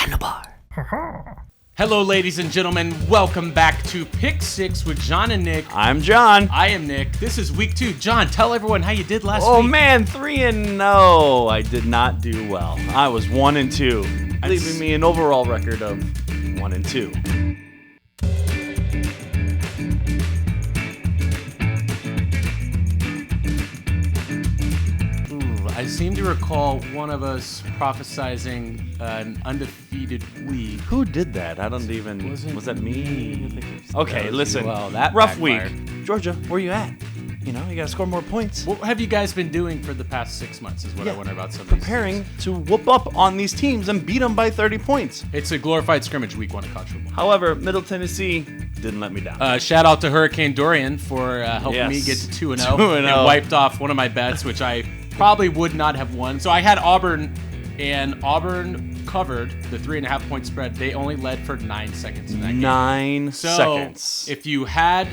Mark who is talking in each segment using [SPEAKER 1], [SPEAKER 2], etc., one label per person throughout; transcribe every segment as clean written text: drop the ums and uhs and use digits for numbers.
[SPEAKER 1] behind the bar.
[SPEAKER 2] Hello, ladies and gentlemen. Welcome back to Pick 6 with John and Nik.
[SPEAKER 1] I'm John.
[SPEAKER 2] I am Nik. This is week 2. John, tell everyone how you did last week.
[SPEAKER 1] Oh man, 3-0. I did not do well. I was 1-2, leaving me an overall record of 1-2.
[SPEAKER 2] I seem to recall one of us prophesizing an undefeated week.
[SPEAKER 1] Who did that? I don't even. Was that me? Okay, listen.
[SPEAKER 2] Well, that
[SPEAKER 1] rough
[SPEAKER 2] backfired.
[SPEAKER 1] week. Georgia, where you at? You know, you gotta score more points.
[SPEAKER 2] What have you guys been doing for the past 6 months is what I wonder about some of these
[SPEAKER 1] Preparing
[SPEAKER 2] teams.
[SPEAKER 1] to whoop up on these teams and beat them by 30 points.
[SPEAKER 2] It's a glorified scrimmage week 1 of college football.
[SPEAKER 1] However, Middle Tennessee didn't let me down.
[SPEAKER 2] Shout out to Hurricane Dorian for helping me get to 2-0 and wiped off one of my bets, which I probably would not have won. So I had Auburn, and Auburn covered the 3.5 point spread. They only led for 9 seconds in that game.
[SPEAKER 1] 9 seconds.
[SPEAKER 2] So if you had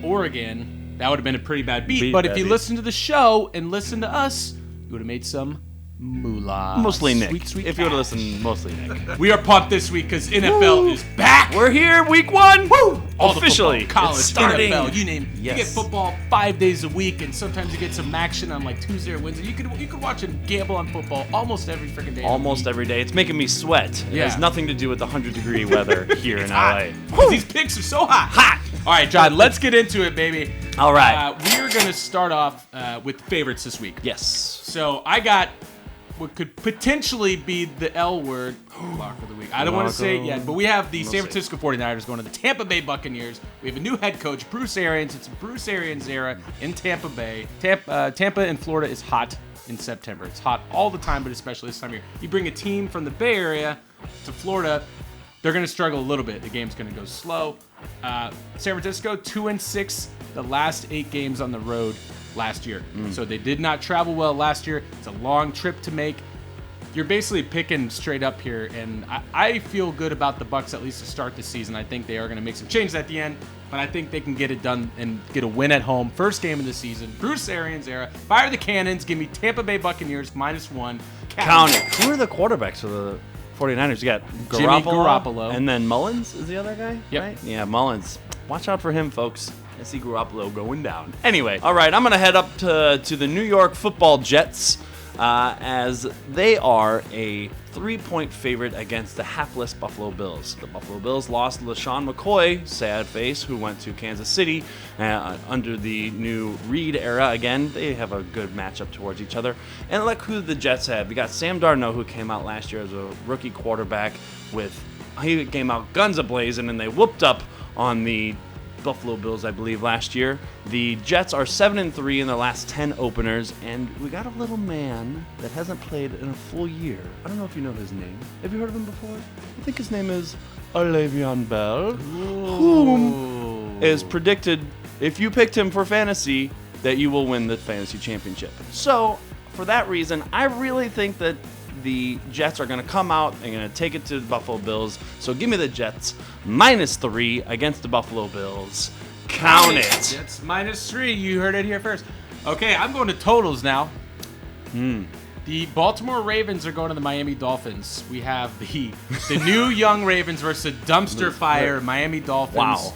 [SPEAKER 2] Oregon, that would have been a pretty bad beat. But if you listened to the show and listened to us, you would have made some moolah.
[SPEAKER 1] Mostly Nik.
[SPEAKER 2] Sweet
[SPEAKER 1] If you would have listened, mostly Nik.
[SPEAKER 2] We are pumped this week because NFL is back.
[SPEAKER 1] We're here, week 1.
[SPEAKER 2] Woo! All
[SPEAKER 1] Officially,
[SPEAKER 2] the football, college,
[SPEAKER 1] it's starting.
[SPEAKER 2] NFL, you name it.
[SPEAKER 1] Yes.
[SPEAKER 2] You get football 5 days a week, and sometimes you get some action on like Tuesday or Wednesday. You could watch and gamble on football almost every freaking day.
[SPEAKER 1] Almost every day. It's making me sweat. It has nothing to do with the 100-degree weather here in LA.
[SPEAKER 2] Because these picks are so hot. All right, John, let's get into it, baby.
[SPEAKER 1] All right.
[SPEAKER 2] We are going to start off with favorites this week.
[SPEAKER 1] Yes.
[SPEAKER 2] So I got what could potentially be the L word lock of the week. I don't want to say it yet, but we have the San Francisco 49ers going to the Tampa Bay Buccaneers. We have a new head coach, Bruce Arians. It's Bruce Arians' era in Tampa Bay. Tampa in Florida is hot in September. It's hot all the time, but especially this time of year. You bring a team from the Bay Area to Florida, they're going to struggle a little bit. The game's going to go slow. San Francisco, 2-6 the last 8 games on the road last year. So they did not travel well last year. It's a long trip to make. You're basically picking straight up here, and I feel good about the Bucs at least to start the season. I think they are going to make some changes at the end, but I think they can get it done and get a win at home. First game of the season. Bruce Arians era. Fire the cannons. Give me Tampa Bay Buccaneers -1.
[SPEAKER 1] Count it. Who are the quarterbacks for the 49ers? You got
[SPEAKER 2] Jimmy Garoppolo.
[SPEAKER 1] And then Mullins is the other guy?
[SPEAKER 2] Yep.
[SPEAKER 1] Right? Yeah, Mullins. Watch out for him, folks. I see Garoppolo going down. Anyway, all right, I'm going to head up to the New York Football Jets as they are a 3-point favorite against the hapless Buffalo Bills. The Buffalo Bills lost LaShawn McCoy, sad face, who went to Kansas City under the new Reed era. Again, they have a good matchup towards each other. And look who the Jets have. They got Sam Darnold, who came out last year as a rookie quarterback he came out guns a-blazing, and they whooped up on the Buffalo Bills, I believe, last year. The Jets are 7-3 in their last 10 openers, and we got a little man that hasn't played in a full year. I don't know if you know his name. Have you heard of him before? I think his name is Le'Veon Bell, whom is predicted, if you picked him for fantasy, that you will win the fantasy championship. So, for that reason, I really think that the Jets are going to come out and going to take it to the Buffalo Bills. So give me the Jets -3 against the Buffalo Bills. Count it.
[SPEAKER 2] Jets -3. You heard it here first. Okay, I'm going to totals now. The Baltimore Ravens are going to the Miami Dolphins. We have the new young Ravens versus the dumpster fire Miami Dolphins.
[SPEAKER 1] Wow.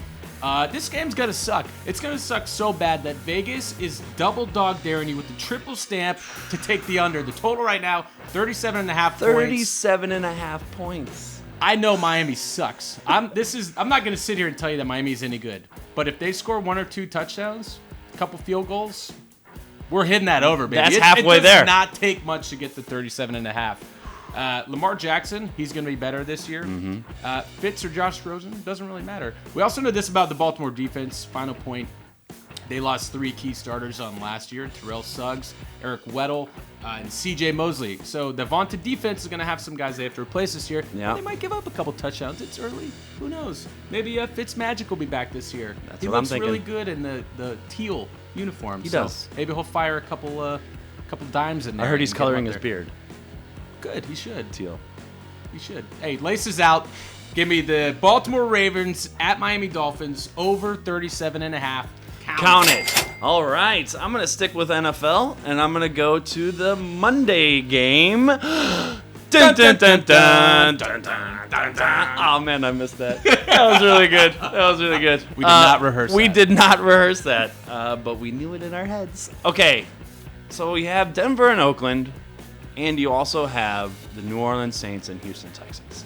[SPEAKER 2] This game's going to suck. It's going to suck so bad that Vegas is double dog daring you with the triple stamp to take the under. The total right now, 37.5 points.
[SPEAKER 1] 37.5 points.
[SPEAKER 2] I know Miami sucks. I'm not going to sit here and tell you that Miami's any good. But if they score 1 or 2 touchdowns, a couple field goals, we're hitting that over, baby.
[SPEAKER 1] That's halfway there.
[SPEAKER 2] It does not take much to get the 37.5. Lamar Jackson, he's going to be better this year. Fitz or Josh Rosen, doesn't really matter. We also know this about the Baltimore defense. Final point, they lost 3 key starters on last year. Terrell Suggs, Eric Weddle, and C.J. Mosley. So the vaunted defense is going to have some guys they have to replace this year.
[SPEAKER 1] Yeah.
[SPEAKER 2] They might give up a couple touchdowns. It's early. Who knows? Maybe Fitzmagic will be back this year.
[SPEAKER 1] That's
[SPEAKER 2] he
[SPEAKER 1] what I'm
[SPEAKER 2] looks
[SPEAKER 1] thinking.
[SPEAKER 2] really good in the teal uniform.
[SPEAKER 1] He does.
[SPEAKER 2] Maybe he'll fire a couple dimes in there.
[SPEAKER 1] I heard he's
[SPEAKER 2] and get him
[SPEAKER 1] coloring
[SPEAKER 2] up
[SPEAKER 1] his
[SPEAKER 2] there.
[SPEAKER 1] beard.
[SPEAKER 2] Good, he should.
[SPEAKER 1] Teal.
[SPEAKER 2] He should. Hey, laces out. Give me the Baltimore Ravens at Miami Dolphins over 37.5.
[SPEAKER 1] Count it. All right. I'm going to stick with NFL, and I'm going to go to the Monday game. Dun, dun, dun, dun, dun, dun, dun, dun. Oh man, I missed that. That was really good.
[SPEAKER 2] We did not rehearse that.
[SPEAKER 1] We did not rehearse that, but we knew it in our heads. Okay, so we have Denver and Oakland, and you also have the New Orleans Saints and Houston Texans.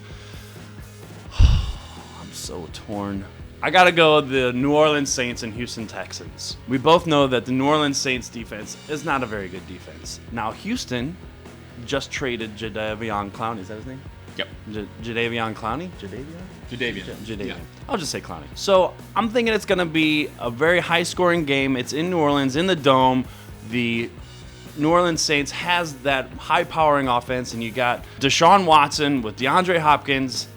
[SPEAKER 1] I'm so torn. I gotta go the New Orleans Saints and Houston Texans. We both know that the New Orleans Saints defense is not a very good defense. Now Houston just traded Jadeveon Clowney. Is that his name?
[SPEAKER 2] Yep.
[SPEAKER 1] Jadeveon Clowney?
[SPEAKER 2] Jadeveon.
[SPEAKER 1] Yeah. I'll just say Clowney. So I'm thinking it's going to be a very high-scoring game. It's in New Orleans, in the Dome. The New Orleans Saints has that high-powering offense, and you got Deshaun Watson with DeAndre Hopkins.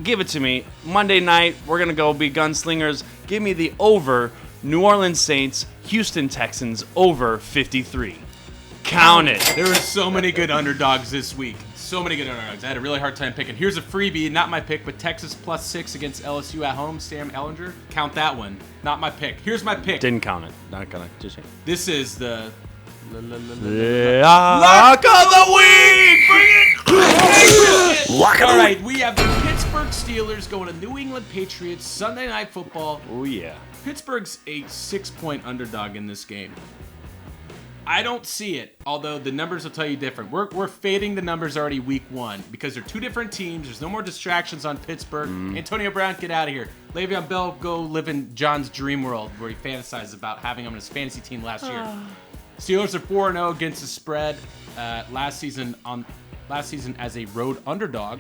[SPEAKER 1] Give it to me. Monday night, we're going to go be gunslingers. Give me the over New Orleans Saints, Houston Texans, over 53. Count it.
[SPEAKER 2] There were so many good underdogs this week. So many good underdogs. I had a really hard time picking. Here's a freebie, not my pick, but Texas +6 against LSU at home. Sam Ehlinger. Count that one. Not my pick. Here's my pick.
[SPEAKER 1] Didn't count it. Not gonna. Just
[SPEAKER 2] This is the
[SPEAKER 1] lock of the week. Bring it.
[SPEAKER 2] All right, we have the Pittsburgh Steelers going to New England Patriots Sunday Night Football.
[SPEAKER 1] Oh yeah.
[SPEAKER 2] Pittsburgh's a 6-point underdog in this game. I don't see it, although the numbers will tell you different. We're fading the numbers already week one because they're two different teams. There's no more distractions on Pittsburgh. Antonio Brown, get out of here. Le'Veon Bell, go live in John's dream world where he fantasized about having him on his fantasy team last year. Steelers are 4-0 against the spread last season as a road underdog.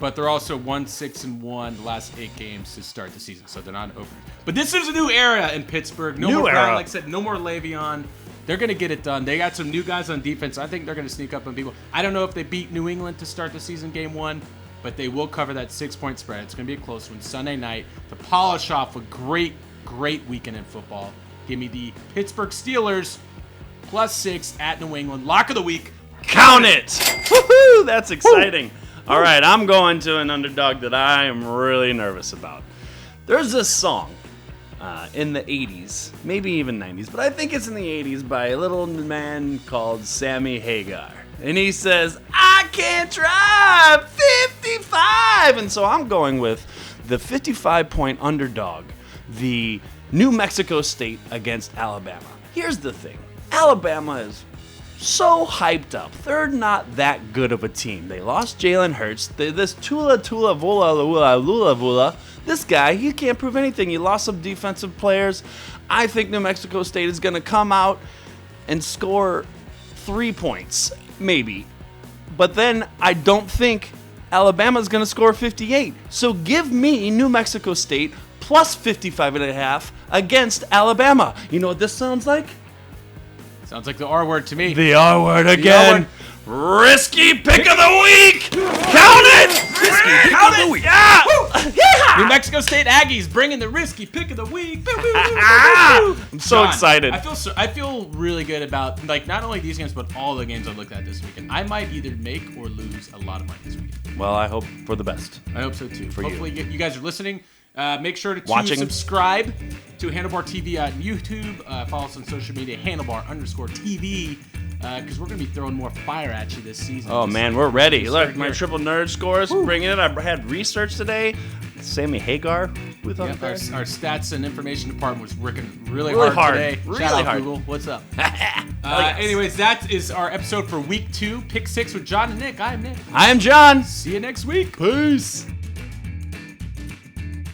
[SPEAKER 2] But they're also 1-6-1 the last 8 games to start the season, so they're not open. But this is a new era in Pittsburgh. No more Brown, like I said, no more Le'Veon. They're going to get it done. They got some new guys on defense. I think they're going to sneak up on people. I don't know if they beat New England to start the season game 1, but they will cover that 6-point spread. It's going to be a close one Sunday night to polish off a great weekend in football. Give me the Pittsburgh Steelers +6 at New England. Lock of the week.
[SPEAKER 1] Count it. Woohoo! That's exciting. All right, I'm going to an underdog that I am really nervous about. There's this song in the 80s, maybe even 90s, but I think it's in the 80s by a little man called Sammy Hagar. And he says, I can't drive 55. And so I'm going with the 55-point underdog, the New Mexico State against Alabama. Here's the thing. Alabama is so hyped up. They're not that good of a team. They lost Jalen Hurts. This Lula. This guy, he can't prove anything. He lost some defensive players. I think New Mexico State is going to come out and score 3 points, maybe. But then I don't think Alabama's going to score 58. So give me New Mexico State plus 55.5 against Alabama. You know what this sounds like?
[SPEAKER 2] Sounds like the R word to me.
[SPEAKER 1] The R word again. Risky pick of the week. Count it.
[SPEAKER 2] Risky pick of the week.
[SPEAKER 1] Yeah.
[SPEAKER 2] New Mexico State Aggies bringing the risky pick of the week.
[SPEAKER 1] I'm so
[SPEAKER 2] John,
[SPEAKER 1] excited.
[SPEAKER 2] I feel really good about not only these games but all the games I looked at this weekend. I might either make or lose a lot of money this weekend.
[SPEAKER 1] Well, I hope for the best.
[SPEAKER 2] I hope so too. Hopefully you guys are listening. Make sure to subscribe to Handlebar TV on YouTube. Follow us on social media, Handlebar_TV, because we're going to be throwing more fire at you this season.
[SPEAKER 1] Oh, man, we're ready. Look, my triple nerd scores, bringing it. I had research today. Sammy Hagar. Who thought
[SPEAKER 2] our stats and information department was working really hard today. Shout out, Google. What's up? Anyways, that is our episode for week 2, Pick 6 with John and Nik. I am Nik.
[SPEAKER 1] I am John.
[SPEAKER 2] See you next week.
[SPEAKER 1] Peace.